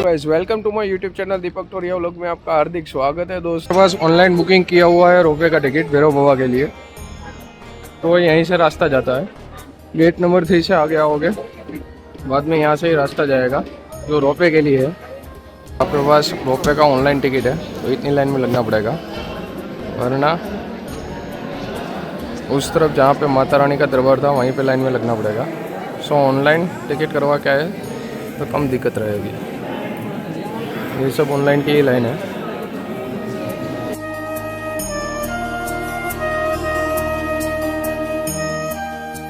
Guys, welcome to my YouTube channel Deepak Toria vlog में आपका हार्दिक स्वागत है। दोस्तों पास ऑनलाइन बुकिंग किया हुआ है रोपवे का टिकट भैरव बाबा के लिए, तो यहीं से रास्ता जाता है। गेट नंबर 3 से आगे आओगे, बाद में यहाँ से ही रास्ता जाएगा जो रोपवे के लिए है। आपके पास रोपवे का ऑनलाइन टिकट है तो इतनी लाइन में लगना पड़ेगा, वरना उस तरफ जहाँ पे माता रानी का दरबार था वहीं पे लाइन में लगना पड़ेगा। सो ऑनलाइन टिकट करवा के आए तो कम दिक्कत रहेगी। ये सब ऑनलाइन की ही लाइन है।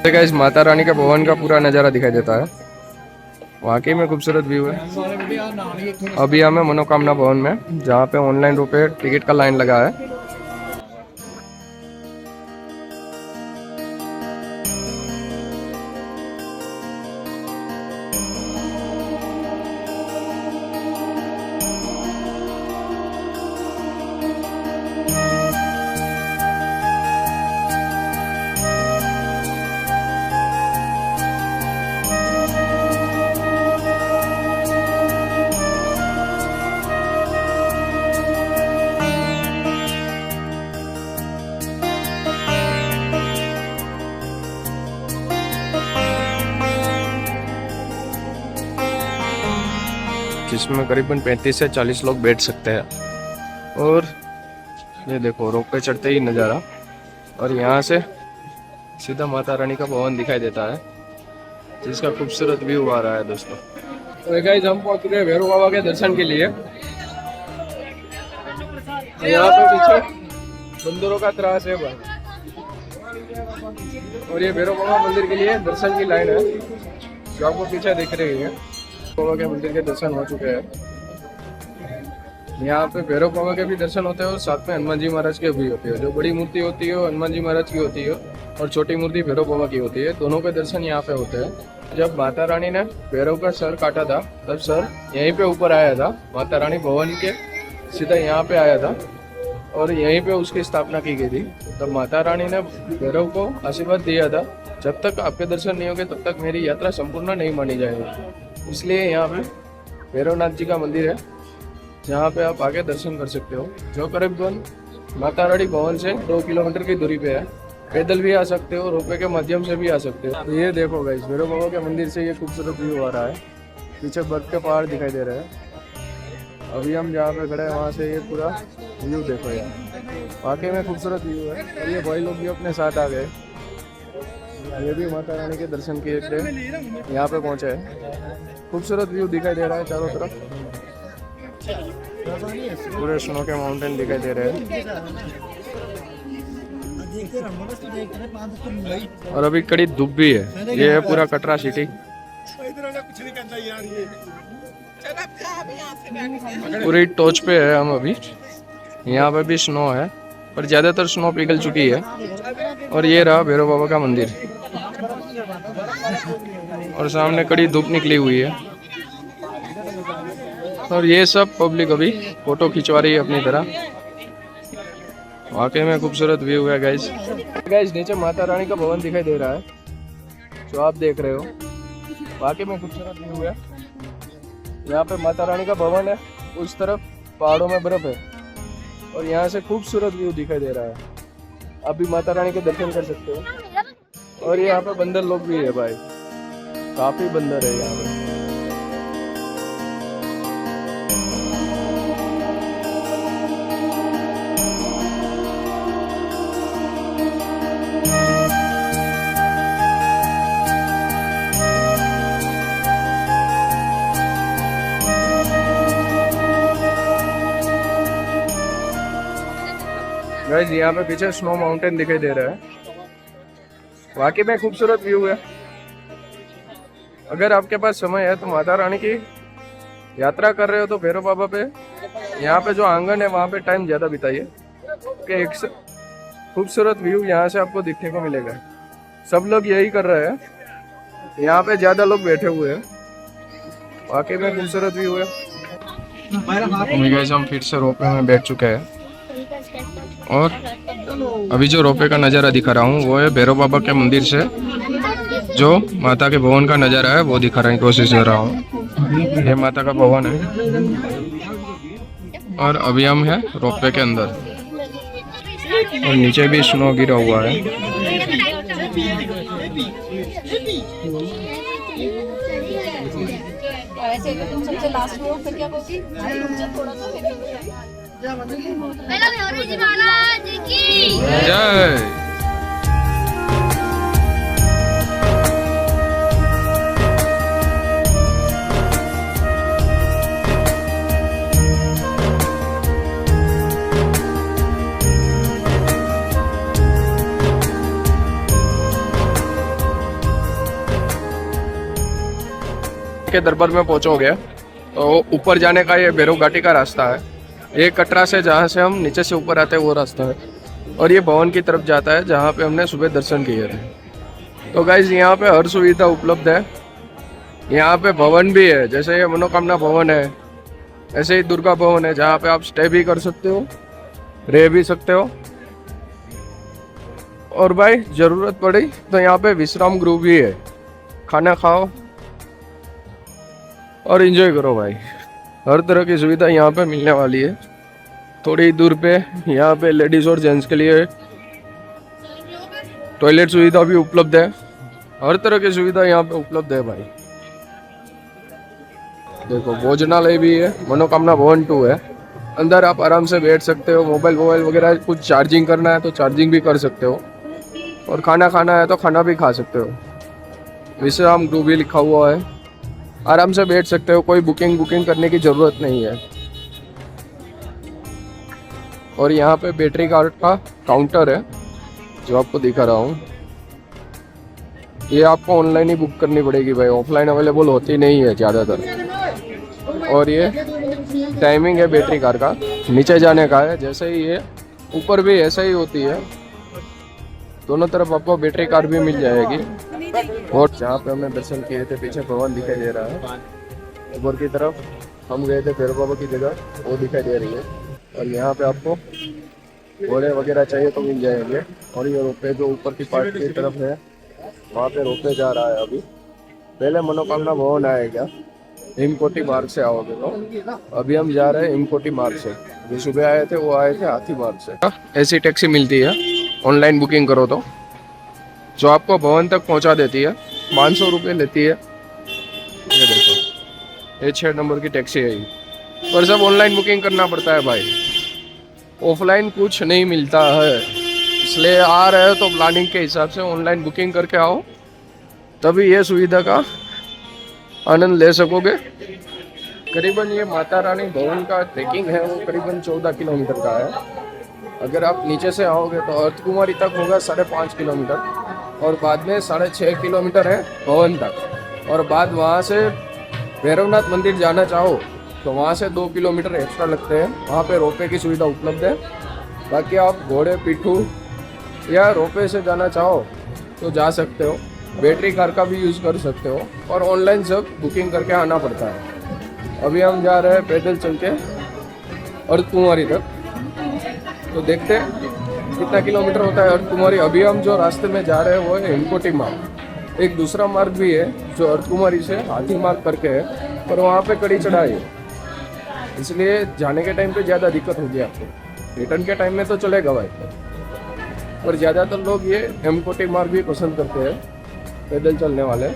गाइस, माता रानी का भवन का पूरा नज़ारा दिखाई देता है, वाकई में खूबसूरत व्यू है। अभी हमें मनोकामना भवन में, जहाँ पे ऑनलाइन रुपए टिकट का लाइन लगा है। जिसमें करीबन 35 से 40 लोग बैठ सकते हैं। और ये देखो रोपवे चढ़ते ही नज़ारा, और यहाँ से सीधा माता रानी का भवन दिखाई देता है, जिसका खूबसूरत व्यू आ रहा है दोस्तों। तो गाइस, हम पहुँच गए भैरव बाबा के दर्शन के लिए। यहाँ पे पीछे बंदरों का त्रास है भाई, और ये भैरव बाबा मंदिर के लिए दर्शन की लाइन है जो आपको पीछे दिख रही है। बाबा के मंदिर के दर्शन हो चुके हैं। यहाँ पे भैरव बाबा के भी दर्शन होते हैं और साथ में हनुमान जी महाराज के भी होते हैं। जो बड़ी मूर्ति होती है हनुमान जी महाराज की होती है और छोटी मूर्ति भैरव बाबा की होती है। दोनों के दर्शन यहाँ पे होते हैं। जब माता रानी ने भैरव का सर काटा था तब सर यहीं पे ऊपर आया था, माता रानी भवन के सीधा यहाँ पे आया था और यहीं पे उसकी स्थापना की गई थी। तब माता रानी ने भैरव को आशीर्वाद दिया था, जब तक आपके दर्शन नहीं होंगे तब तक मेरी यात्रा संपूर्ण नहीं मानी जाएगी। इसलिए यहाँ पे भैरवनाथ जी का मंदिर है, जहाँ पे आप आके दर्शन कर सकते हो, जो करीबन माता रानी भवन से 2 किलोमीटर की दूरी पे है। पैदल भी आ सकते हो, रोपवे के माध्यम से भी आ सकते हो। तो ये देखो गाइस, भैरव बाबा के मंदिर से ये खूबसूरत व्यू आ रहा है। पीछे बर्फ के पहाड़ दिखाई दे रहे हैं। अभी हम जहाँ पे खड़े हैं वहाँ से ये पूरा व्यू देखो यार, वाकई में खूबसूरत व्यू है। और ये भाई लोग भी अपने साथ आ गए, ये भी माता रानी के दर्शन के लिए यहाँ पे पहुँचे हैं। खूबसूरत व्यू दिखाई दे रहा है चारों तरफ, पूरे स्नो के माउंटेन दिखाई दे रहे हैं। और अभी कड़ी धूप भी है। ये है पूरा कटरा सिटी, पूरी टॉच पे है हम अभी। यहाँ पे भी स्नो है पर ज्यादातर स्नो पिघल चुकी है। और ये रहा भैरव बाबा का मंदिर, और सामने कड़ी धूप निकली हुई है। और ये सब पब्लिक अभी फोटो खिंचवा रही है अपनी तरह। वाकई में खूबसूरत व्यू है गाइस। गाइस, नीचे माता रानी का भवन दिखाई दे रहा है जो आप देख रहे हो, वाकई में खूबसूरत व्यू है। यहाँ पे माता रानी का भवन है, उस तरफ पहाड़ों में बर्फ है और यहाँ से खूबसूरत व्यू दिखाई दे रहा है। आप भी माता रानी के दर्शन कर सकते हो। और यहाँ पे बंदर लोग भी है भाई, काफी बंदर है यहाँ पे। गाइस, यहाँ पे पीछे स्नो माउंटेन दिखाई दे रहा है, वाकई में खूबसूरत व्यू है। अगर आपके पास समय है तो माता रानी की यात्रा कर रहे हो तो भैरव बाबा पे, यहाँ पे जो आंगन है वहाँ पे टाइम ज़्यादा बिताइए, कि एक खूबसूरत व्यू यहाँ से आपको दिखने को मिलेगा। सब लोग यही कर रहे हैं, यहाँ पे ज़्यादा लोग बैठे हुए हैं, वाकई में खूबसूरत व्यू है। हम फिर से रोपवे में बैठ चुके हैं और अभी जो रोपवे का नज़ारा दिखा रहा हूँ वो है भैरव बाबा के मंदिर से जो माता के भवन का नज़ारा है वो दिखाने की कोशिश कर रहा हूँ। ये माता का भवन है और अभी हम हैं रोपवे के अंदर और नीचे भी स्नो गिरा हुआ है। ऐसे तुम सबसे लास्ट में हो फिर क्या बोलती थोड़ा सा जय। के दरबार में पहुंचोगे तो ऊपर जाने का ये भैरव घाटी का रास्ता है। ये कटरा से जहाँ से हम नीचे से ऊपर आते हैं वो रास्ता है और ये भवन की तरफ जाता है जहाँ पे हमने सुबह दर्शन किए थे। तो गाइज यहाँ पे हर सुविधा उपलब्ध है। यहाँ पे भवन भी है, जैसे ये मनोकामना भवन है, ऐसे ही दुर्गा भवन है जहाँ पे आप स्टे भी कर सकते हो, रह भी सकते हो और भाई ज़रूरत पड़ी तो यहाँ पे विश्राम गृह भी है। खाना खाओ और एंजॉय करो भाई। हर तरह की सुविधा यहाँ पे मिलने वाली है। थोड़ी दूर पे यहाँ पे लेडीज़ और जेंट्स के लिए टॉयलेट सुविधा भी उपलब्ध है। हर तरह की सुविधा यहाँ पे उपलब्ध है भाई। देखो भोजनालय भी है, मनोकामना भवन 2 है। अंदर आप आराम से बैठ सकते हो, मोबाइल वगैरह कुछ चार्जिंग करना है तो चार्जिंग भी कर सकते हो और खाना खाना है तो खाना भी खा सकते हो। विश्राम गृह भी लिखा हुआ है, आराम से बैठ सकते हो, कोई बुकिंग करने की ज़रूरत नहीं है। और यहाँ पे बैटरी कार्ड का काउंटर है जो आपको दिखा रहा हूँ। ये आपको ऑनलाइन ही बुक करनी पड़ेगी भाई, ऑफलाइन अवेलेबल होती नहीं है ज़्यादातर। और ये टाइमिंग है बैटरी कार का, नीचे जाने का है, जैसे ही ये ऊपर भी ऐसा ही होती है। दोनों तरफ आपको बैटरी कार भी मिल जाएगी। और जहाँ पे हमने दर्शन किए थे पीछे भवन दिखाई दे रहा है। ऊपर की तरफ हम गए थे भैरव बाबा की जगह, वो दिखाई दे रही है। और यहाँ पे आपको घोड़े वगैरह चाहिए तो मिल जाएंगे। और ये रोपवे जो ऊपर की पार्ट की तरफ है वहाँ पे रोपवे जा रहा है। अभी पहले मनोकामना भवन आएगा, हिमकोटी मार्ग से आओगे तो। अभी हम जा रहे हैं हिमकोटी मार्ग से। जो सुबह आए थे वो आए थे हाथी मार्ग से। ऐसी टैक्सी मिलती है ऑनलाइन बुकिंग करो तो, जो आपको भवन तक पहुंचा देती है। 500 रुपये लेती है। ये देखो ये 6 नंबर की टैक्सी है ये। पर सब ऑनलाइन बुकिंग करना पड़ता है भाई, ऑफलाइन कुछ नहीं मिलता है। इसलिए आ रहे हो तो प्लानिंग के हिसाब से ऑनलाइन बुकिंग करके आओ, तभी ये सुविधा का आनंद ले सकोगे। करीबन ये माता रानी भवन का ट्रैकिंग है वो करीबन 14 किलोमीटर का है। अगर आप नीचे से आओगे तो अर्धकुमारी तक होगा 5.5 किलोमीटर और बाद में 6.5 किलोमीटर है भवन तक। और बाद वहाँ से भैरवनाथ मंदिर जाना चाहो तो वहाँ से 2 किलोमीटर एक्स्ट्रा लगते हैं। वहाँ पे रोपवे की सुविधा उपलब्ध है। बाकी आप घोड़े पिट्ठू या रोपवे से जाना चाहो तो जा सकते हो, बैटरी कार का भी यूज़ कर सकते हो और ऑनलाइन सब बुकिंग करके आना पड़ता है। अभी हम जा रहे हैं पैदल चल के अर्धकुमारी तक, तो देखते हैं कितना किलोमीटर होता है अर्धकुमारी। अभी हम जो रास्ते में जा रहे हैं वो है हिमकोटी मार्ग। एक दूसरा मार्ग भी है जो अर्धकुमारी से हाथी मार्ग करके है, पर वहाँ पे कड़ी चढ़ाई है, इसलिए जाने के टाइम पे ज़्यादा दिक्कत होगी आपको। रिटर्न के टाइम में तो चलेगा भाई, पर ज़्यादातर लोग ये हिमकोटी मार्ग भी पसंद करते हैं, पैदल चलने वाले।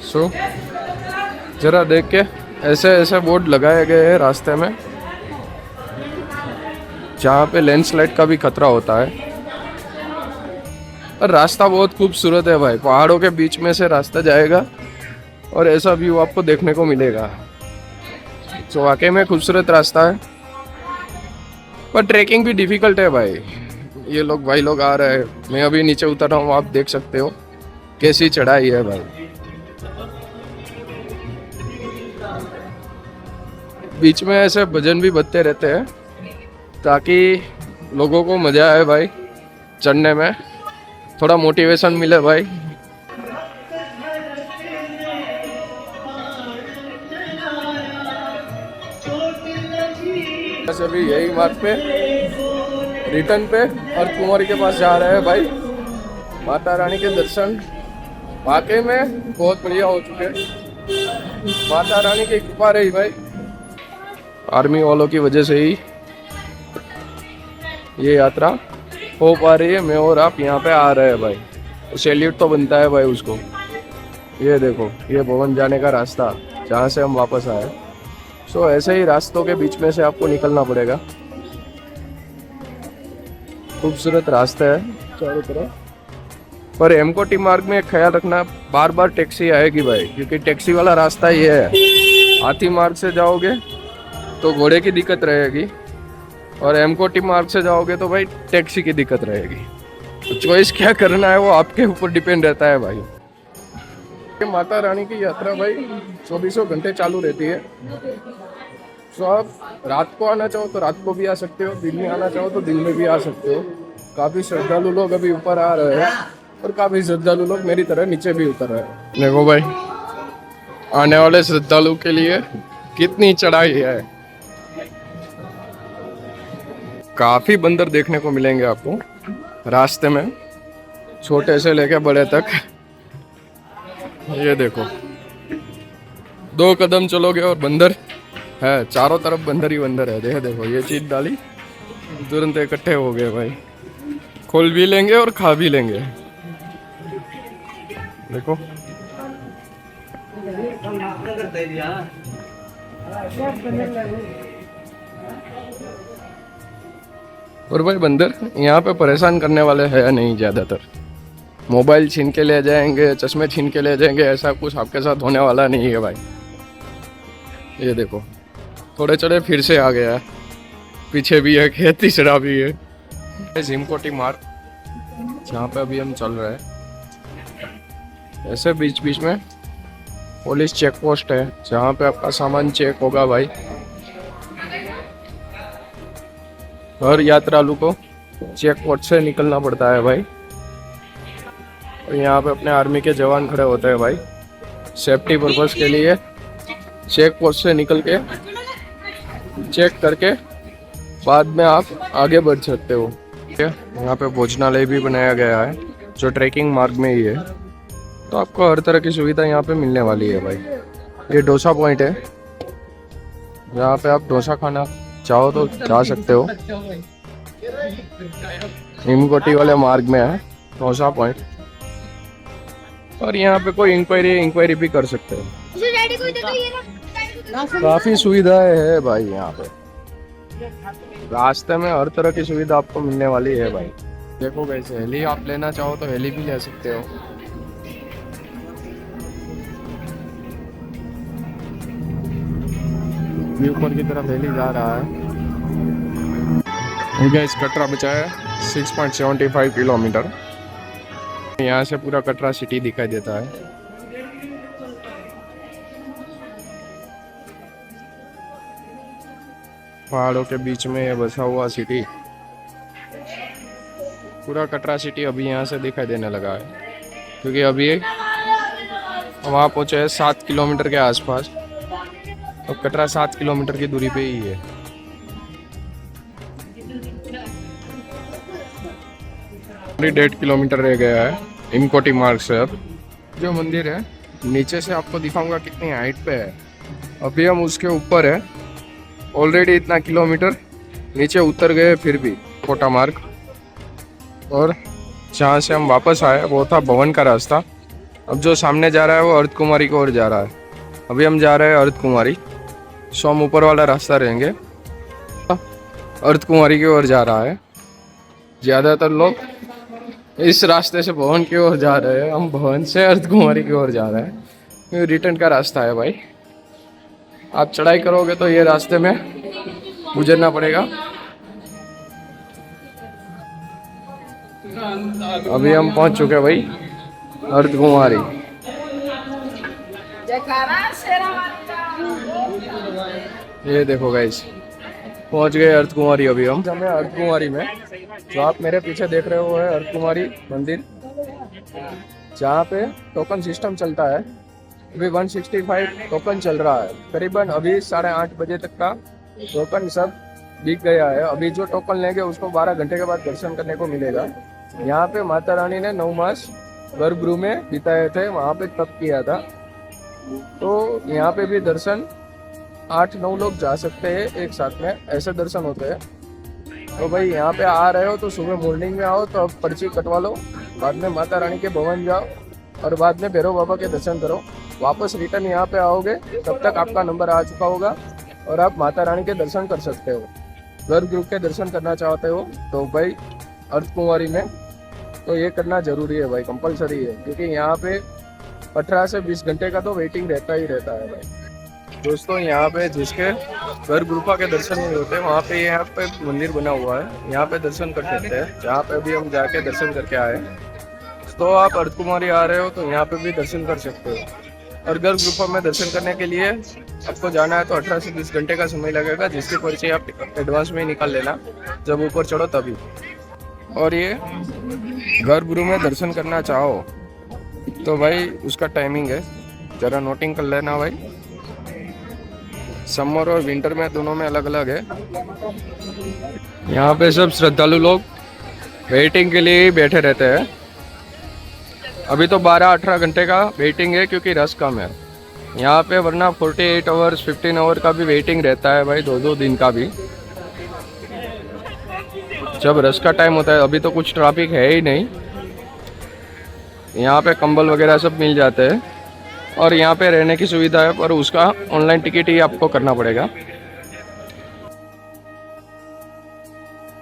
सो जरा देख के ऐसे ऐसे बोर्ड लगाए गए हैं रास्ते में जहाँ पे लैंडस्लाइड का भी खतरा होता है। और रास्ता बहुत खूबसूरत है भाई, पहाड़ों के बीच में से रास्ता जाएगा और ऐसा व्यू आपको देखने को मिलेगा। तो वाकई में खूबसूरत रास्ता है, पर ट्रैकिंग भी डिफिकल्ट है भाई। ये लोग भाई लोग आ रहे हैं, मैं अभी नीचे उतर रहा हूँ, आप देख सकते हो कैसी चढ़ाई है भाई। बीच में ऐसे भजन भी बजते रहते हैं ताकि लोगों को मजा आए भाई, चढ़ने में थोड़ा मोटिवेशन मिले भाई। अभी यही मार्ग पे रिटर्न पे अर्धकुमारी के पास जा रहे हैं भाई। माता रानी के दर्शन वाकई में बहुत बढ़िया हो चुके हैं। माता रानी की कृपा रही भाई, आर्मी वालों की वजह से ही ये यात्रा हो पा रही है। मैं और आप यहाँ पे आ रहे हैं भाई, तो सैल्यूट तो बनता है भाई उसको। ये देखो, ये भवन जाने का रास्ता जहाँ से हम वापस आए। सो ऐसे ही रास्तों के बीच में से आपको निकलना पड़ेगा। खूबसूरत रास्ता है चारों तरफ, पर एमकोटी मार्ग में एक ख्याल रखना, बार बार टैक्सी आएगी भाई, क्योंकि टैक्सी वाला रास्ता ये है। हाथी मार्ग से जाओगे तो घोड़े की दिक्कत रहेगी, और एमकोटी मार्ग से जाओगे तो भाई टैक्सी की दिक्कत रहेगी। तो चॉइस क्या करना है वो आपके ऊपर डिपेंड रहता है भाई। माता रानी की यात्रा भाई 24 घंटे चालू रहती है। तो आप रात को आना चाहो तो रात को भी आ सकते हो, दिन में आना चाहो तो दिन में भी आ सकते हो। काफ़ी श्रद्धालु लोग अभी ऊपर आ रहे हैं, और काफ़ी श्रद्धालु लोग मेरी तरह नीचे भी उतर रहे हैं। देखो भाई, आने वाले श्रद्धालु के लिए कितनी चढ़ाई है। काफ़ी बंदर देखने को मिलेंगे आपको रास्ते में, छोटे से लेके बड़े तक। ये देखो, 2 कदम चलोगे और बंदर है, चारों तरफ बंदर ही बंदर है। देखो ये चीज डाली, तुरंत इकट्ठे हो गए भाई, खोल भी लेंगे और खा भी लेंगे। देखो और भाई बंदर यहाँ पे परेशान करने वाले है नहीं ज़्यादातर। मोबाइल छीन के ले जाएंगे, चश्मे छीन के ले जाएंगे, ऐसा कुछ आपके साथ होने वाला नहीं है भाई। ये देखो, थोड़े चढ़े फिर से आ गया है, पीछे भी है, तीसरा भी है। हिमकोटी मार्ग जहाँ पे अभी हम चल रहे हैं, ऐसे बीच बीच में पुलिस चेक पोस्ट है जहाँ पे आपका सामान चेक होगा भाई। हर यात्रालु को चेक पोस्ट से निकलना पड़ता है भाई। और यहाँ पे अपने आर्मी के जवान खड़े होते हैं भाई, सेफ्टी पर्पस के लिए। चेक पोस्ट से निकल के चेक करके बाद में आप आगे बढ़ सकते हो। यहाँ पे भोजनालय भी बनाया गया है जो ट्रैकिंग मार्ग में ही है, तो आपको हर तरह की सुविधा यहाँ पे मिलने वाली है भाई। ये डोसा पॉइंट है, जहाँ पे आप डोसा खाना चाहो तो जा सकते हो। हिमकोटी वाले मार्ग में है डोसा पॉइंट, और यहाँ पे कोई इंक्वायरी भी कर सकते हो। काफी सुविधाएं है भाई यहाँ पे, रास्ते में हर तरह की सुविधा आपको मिलने वाली है भाई। देखो वैसे हेली आप लेना चाहो तो हेली भी ले सकते हो। ऊपर की तरफ हेली जा रहा है। इस कटरा बचा है 6.75 किलोमीटर। यहाँ से पूरा कटरा सिटी दिखाई देता है। पहाड़ों के बीच में ये बसा हुआ सिटी, पूरा कटरा सिटी अभी यहाँ से दिखाई देने लगा है, क्योंकि अभी वहाँ पहुँचे हैं 7 किलोमीटर के आसपास। तो कटरा 7 किलोमीटर की दूरी पे ही है। अभी 1.5 किलोमीटर रह गया है हिमकोटी मार्ग से। अब जो मंदिर है नीचे से आपको दिखाऊंगा कितनी हाइट पे है। अभी हम उसके ऊपर है, ऑलरेडी इतना किलोमीटर नीचे उतर गए फिर भी कोटा मार्ग। और जहाँ से हम वापस आए वो था भवन का रास्ता। अब जो सामने जा रहा है वो अर्थ कुमारी की ओर जा रहा है। अभी हम जा रहे हैं अर्थ कुमारी, सो हम ऊपर वाला रास्ता रहेंगे। अर्थ कुमारी की ओर जा रहा है। ज़्यादातर लोग इस रास्ते से भवन की ओर जा रहे हैं, हम भवन से अर्थ कुमारी की ओर जा रहे हैं। ये रिटर्न का रास्ता है भाई। आप चढ़ाई करोगे तो ये रास्ते में गुजरना पड़ेगा। अभी हम पहुंच चुके हैं भाई अर्थ कुमारी। ये देखो गाइस, पहुंच गए अर्थ कुमारी। अभी हम हमें अर्थ कुमारी में, जो आप मेरे पीछे देख रहे हो है अर्थ कुमारी मंदिर, जहाँ पे टोकन सिस्टम चलता है। अभी 165 टोकन चल रहा है। करीबन अभी 8:30 बजे तक का टोकन सब बिक गया है। अभी जो टोकन लेंगे उसको 12 घंटे के बाद दर्शन करने को मिलेगा। यहाँ पे माता रानी ने 9 मास गर्भगृह में बिताए थे, वहाँ पे तप किया था। तो यहाँ पे भी दर्शन 8-9 लोग जा सकते हैं एक साथ में, ऐसे दर्शन होते हैं। तो भाई यहाँ पे आ रहे हो तो सुबह मॉर्निंग में आओ, तो अब पर्ची कटवा लो, बाद में माता रानी के भवन जाओ और बाद में भैरव बाबा के दर्शन करो। वापस रिटर्न यहाँ पे आओगे तब तक आपका नंबर आ चुका होगा और आप माता रानी के दर्शन कर सकते हो। गर्भगृह के दर्शन करना चाहते हो तो भाई अर्थ कुंवारी में तो ये करना जरूरी है भाई, कंपलसरी है, क्योंकि यहाँ पे 18 से 20 घंटे का तो वेटिंग रहता ही रहता है भाई। दोस्तों यहाँ पे जिसके गर्भगृह के दर्शन नहीं होते वहाँ पे यहाँ पे मंदिर बना हुआ है, यहाँ पे दर्शन कर सकते हैं, जहाँ पे अभी हम जाके दर्शन करके आए। तो आप अर्थ कुमारी आ रहे हो तो यहाँ पे भी दर्शन कर सकते हो। और गर्भगृह में दर्शन करने के लिए आपको जाना है तो 18 से 20 घंटे का समय लगेगा, जिसकी पर्ची आप एडवांस में ही निकाल लेना जब ऊपर चढ़ो तभी। और ये गर्भगृह में दर्शन करना चाहो तो भाई उसका टाइमिंग है, ज़रा नोटिंग कर लेना भाई। समर और विंटर में दोनों में अलग अलग है। यहाँ पे सब श्रद्धालु लोग वेटिंग के लिए ही बैठे रहते हैं। अभी तो 12-18 घंटे का वेटिंग है क्योंकि रश कम है यहाँ पे, वरना 48 आवर्स 15 आवर का भी वेटिंग रहता है भाई, 2-2 दिन का भी जब रश का टाइम होता है। अभी तो कुछ ट्रैफिक है ही नहीं। यहाँ पे कंबल वगैरह सब मिल जाते हैं और यहाँ पे रहने की सुविधा है, पर उसका ऑनलाइन टिकट ही आपको करना पड़ेगा।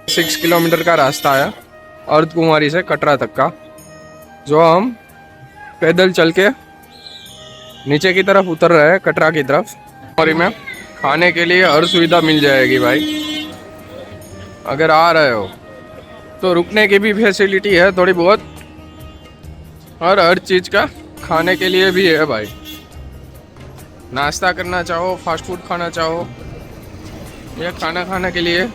6 किलोमीटर का रास्ता है अर्थ कुंवारी से कटरा तक का, जो हम पैदल चल के नीचे की तरफ उतर रहे हैं, कटरा की तरफ। और में खाने के लिए हर सुविधा मिल जाएगी भाई। अगर आ रहे हो तो रुकने की भी फैसिलिटी है थोड़ी बहुत, और हर चीज़ का खाने के लिए भी है भाई। नाश्ता करना चाहो, फास्ट फूड खाना चाहो या खाना खाने के लिए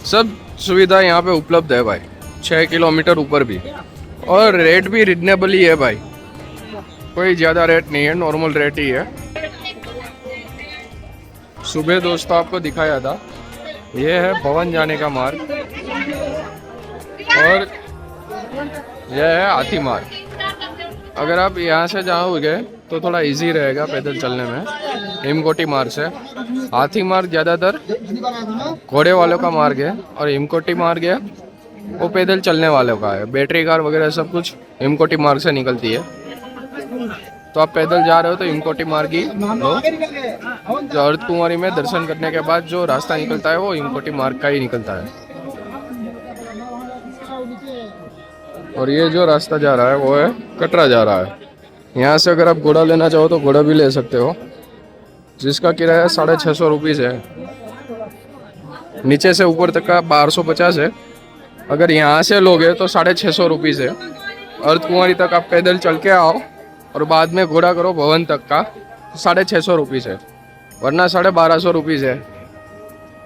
सब सुविधा यहाँ पे उपलब्ध है भाई। 6 किलोमीटर ऊपर भी, और रेट भी रिजनेबल ही है भाई, कोई ज़्यादा रेट नहीं है, नॉर्मल रेट ही है। सुबह दोस्तों आपको दिखाया था, ये है भवन जाने का मार्ग और यह है हाथी मार्ग। अगर आप यहाँ से जाओगे तो थोड़ा इजी रहेगा पैदल चलने में, हिमकोटी मार्ग से। हाथी मार्ग ज़्यादातर घोड़े वालों का मार्ग है और हिमकोटी मार्ग है वो पैदल चलने वालों का है। बैटरी कार वगैरह सब कुछ हिमकोटी मार्ग से निकलती है। तो आप पैदल जा रहे हो तो हिमकोटी मार्ग ही लो। जो अर्थ कुंवारी में दर्शन करने के बाद जो रास्ता निकलता है वो हिमकोटी मार्ग का ही निकलता है। और ये जो रास्ता जा रहा है वो है कटरा जा रहा है। यहाँ से अगर आप घोड़ा लेना चाहो तो घोड़ा भी ले सकते हो, जिसका किराया 650 रुपीज़ है। नीचे से ऊपर तक का 1250 है। अगर यहाँ से लोगे तो 650 रुपीज़ है। अर्थ कुंवारी तक आप पैदल चल के आओ और बाद में घोड़ा करो भवन तक का, 650 रुपीज़ है, वरना 1250 रुपीज़ है।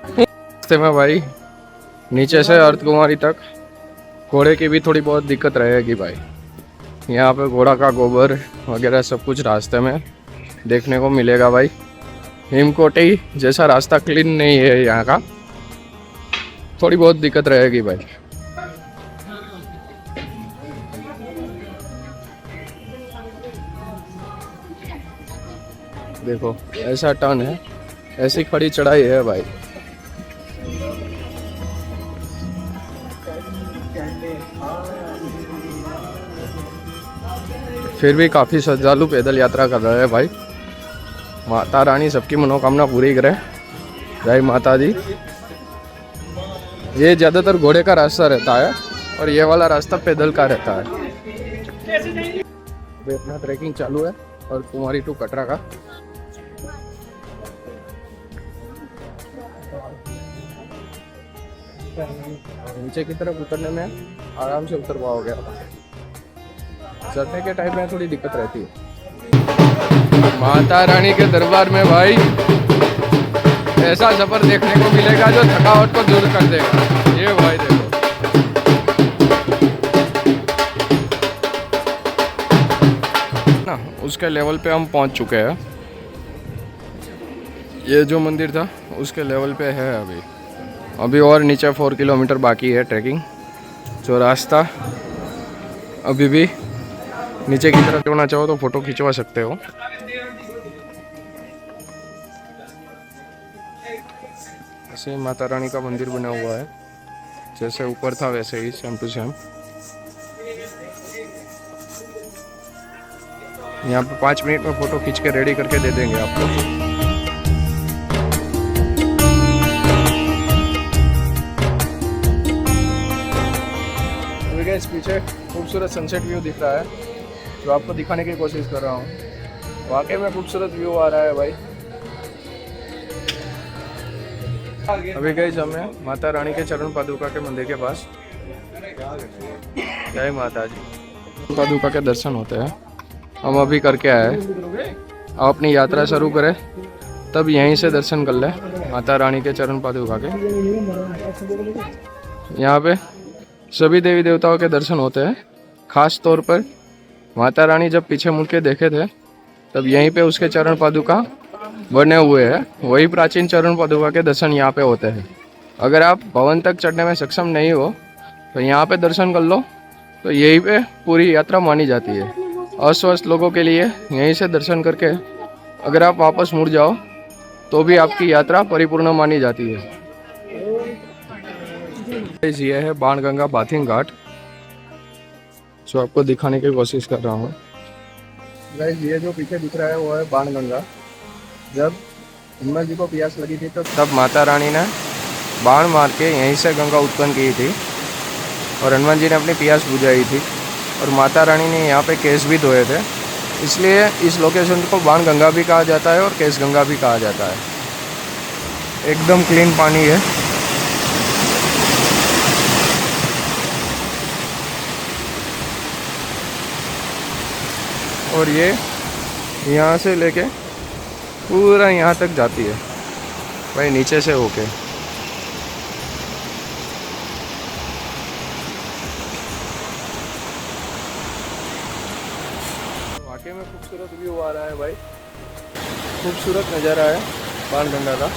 रास्ते में भाई नीचे से अर्थ कुंवारी तक घोड़े की भी थोड़ी बहुत दिक्कत रहेगी भाई। यहाँ पे घोड़ा का गोबर वगैरह सब कुछ रास्ते में देखने को मिलेगा भाई। हिमकोटी जैसा रास्ता क्लीन नहीं है यहाँ का, थोड़ी बहुत दिक्कत रहेगी भाई। देखो ऐसा टर्न है, ऐसी खड़ी चढ़ाई है भाई। फिर भी काफ़ी श्रद्धालु पैदल यात्रा कर रहे हैं भाई। माता रानी सबकी मनोकामना पूरी करे, जय माता दी। ये ज़्यादातर घोड़े का रास्ता रहता है और ये वाला रास्ता पैदल का रहता है। अभी अपना ट्रैकिंग चालू है और कुंवारी टू कटरा का। नीचे की तरफ उतरने में आराम से उतर पाओगे। चढ़ने के टाइम में थोड़ी दिक्कत रहती है। माता रानी के दरबार में भाई ऐसा सफर देखने को मिलेगा जो थकावट को दूर कर देगा। ये भाई देखो, ना उसके लेवल पे हम पहुंच चुके हैं। ये जो मंदिर था उसके लेवल पे है अभी और नीचे 4 किलोमीटर बाकी है ट्रैकिंग। जो रास्ता अभी भी नीचे की तरफ खिंचवाना चाहो तो फोटो खिंचवा सकते हो। ऐसे माता रानी का मंदिर बना हुआ है, जैसे ऊपर था वैसे ही सेम टू सेम। यहाँ पे 5 मिनट में फोटो खींच के रेडी करके दे देंगे आपको। अभी गाइस पीछे खूबसूरत सनसेट व्यू दिख रहा है, जो आपको दिखाने की कोशिश कर रहा हूँ। वाकई में खूबसूरत व्यू आ रहा है भाई। अभी गाइस हमें माता रानी के चरण पादुका के मंदिर के पास, जय माता जी, पादुका के दर्शन होते हैं। हम अभी करके आए। आप अपनी यात्रा शुरू करें तब यहीं से दर्शन कर ले माता रानी के चरण पादुका के। यहाँ पे सभी देवी देवताओं के दर्शन होते हैं। खास तौर पर माता रानी जब पीछे मुड़ के देखे थे तब यहीं पे उसके चरण पादुका बने हुए हैं। वही प्राचीन चरण पादुका के दर्शन यहाँ पे होते हैं। अगर आप भवन तक चढ़ने में सक्षम नहीं हो तो यहाँ पे दर्शन कर लो, तो यहीं पे पूरी यात्रा मानी जाती है। अस्वस्थ लोगों के लिए यहीं से दर्शन करके अगर आप वापस मुड़ जाओ तो भी आपकी यात्रा परिपूर्ण मानी जाती है। ये है बाणगंगा बाथिंग घाट, जो आपको दिखाने की कोशिश कर रहा हूँ। गाइस ये जो पीछे दिख रहा है वो है बाणगंगा। जब हनुमान जी को प्यास लगी थी तो तब माता रानी ने बाण मार के यहीं से गंगा उत्पन्न की थी और हनुमान जी ने अपनी प्यास बुझाई थी। और माता रानी ने यहाँ पे केस भी धोए थे, इसलिए इस लोकेशन को बाणगंगा भी कहा जाता है और केस गंगा भी कहा जाता है। एकदम क्लीन पानी है। और ये यहाँ से लेके पूरा यहाँ तक जाती है भाई, नीचे से होके। वाकई में खूबसूरत व्यू आ रहा है भाई, खूबसूरत नज़ारा है बाणगंगा का।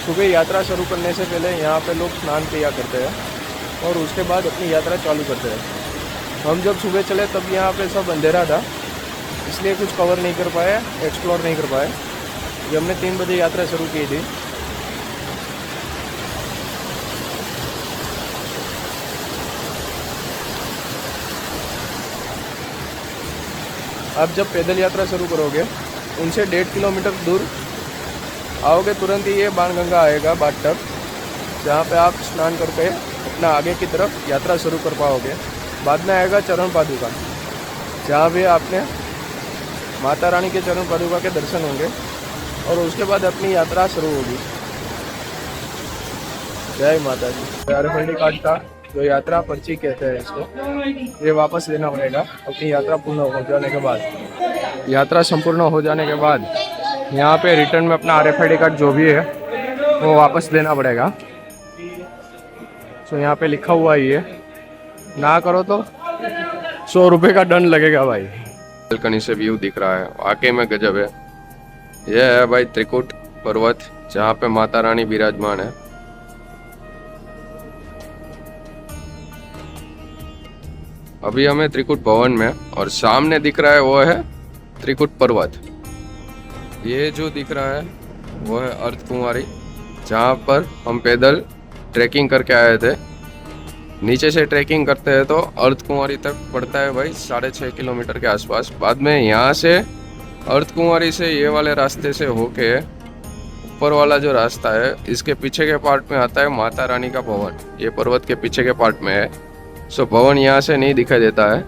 सुबह यात्रा शुरू करने से पहले यहाँ पे लोग स्नान किया करते हैं और उसके बाद अपनी यात्रा चालू करते हैं। हम जब सुबह चले तब यहाँ पे सब अंधेरा था, इसलिए कुछ कवर नहीं कर पाए, एक्सप्लोर नहीं कर पाए। जब हमने 3 बजे यात्रा शुरू की थी। आप जब पैदल यात्रा शुरू करोगे उनसे 1.5 किलोमीटर दूर आओगे, तुरंत ही ये बाणगंगा आएगा बाटटब, जहाँ पे आप स्नान करके अपना आगे की तरफ यात्रा शुरू कर पाओगे। बाद में आएगा चरण पादुका, जहाँ भी आपने माता रानी के चरण पादुका के दर्शन होंगे और उसके बाद अपनी यात्रा शुरू होगी। जय माता जी। आरएफआईडी कार्ड का जो यात्रा पर्ची कहते हैं इसको, ये वापस लेना पड़ेगा अपनी यात्रा पूर्ण हो जाने के बाद। यात्रा संपूर्ण हो जाने के बाद यहाँ पे रिटर्न में अपना आरएफआईडी कार्ड जो भी है वो वापस देना पड़ेगा। तो यहाँ पे लिखा हुआ ही है, ना करो तो 100 रुपये का दंड लगेगा भाई। बालकनी से व्यू दिख रहा है, वाकई में गजब है। यह है भाई त्रिकुट पर्वत, जहाँ पे माता रानी विराजमान है। अभी हमें त्रिकुट भवन में, और सामने दिख रहा है वो है त्रिकुट पर्वत। ये जो दिख रहा है वो है अर्धकुंवारी, जहाँ पर हम पैदल ट्रैकिंग करके आए थे। नीचे से ट्रैकिंग करते हैं तो अर्धकुंवारी तक पड़ता है भाई 6.5 किलोमीटर के आसपास। बाद में यहाँ से अर्धकुंवारी से ये वाले रास्ते से होके ऊपर वाला जो रास्ता है, इसके पीछे के पार्ट में आता है माता रानी का भवन। ये पर्वत के पीछे के पार्ट में है। सो भवन यहाँ से नहीं दिखाई देता है।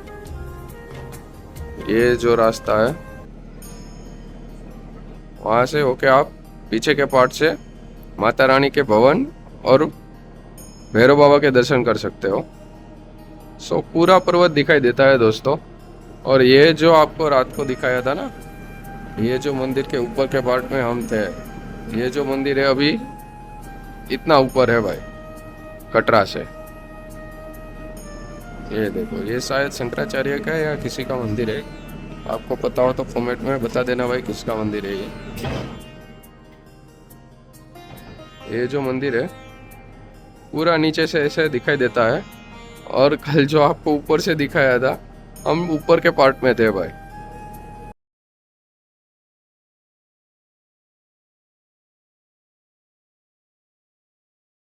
ये जो रास्ता है वहाँ से होके आप पीछे के पार्ट से माता रानी के भवन और भैरव बाबा के दर्शन कर सकते हो। सो पूरा पर्वत दिखाई देता है दोस्तों। और ये जो आपको रात को दिखाया था ना, ये जो मंदिर के ऊपर के पार्ट में हम थे, ये जो मंदिर है अभी इतना ऊपर है भाई कटरा से। ये देखो, ये शायद शंकराचार्य का या किसी का मंदिर है। आपको पता हो तो कमेंट में बता देना भाई किसका मंदिर है ये जो मंदिर है पूरा नीचे से ऐसे दिखाई देता है और कल जो आपको ऊपर से दिखाया था हम ऊपर के पार्ट में थे भाई।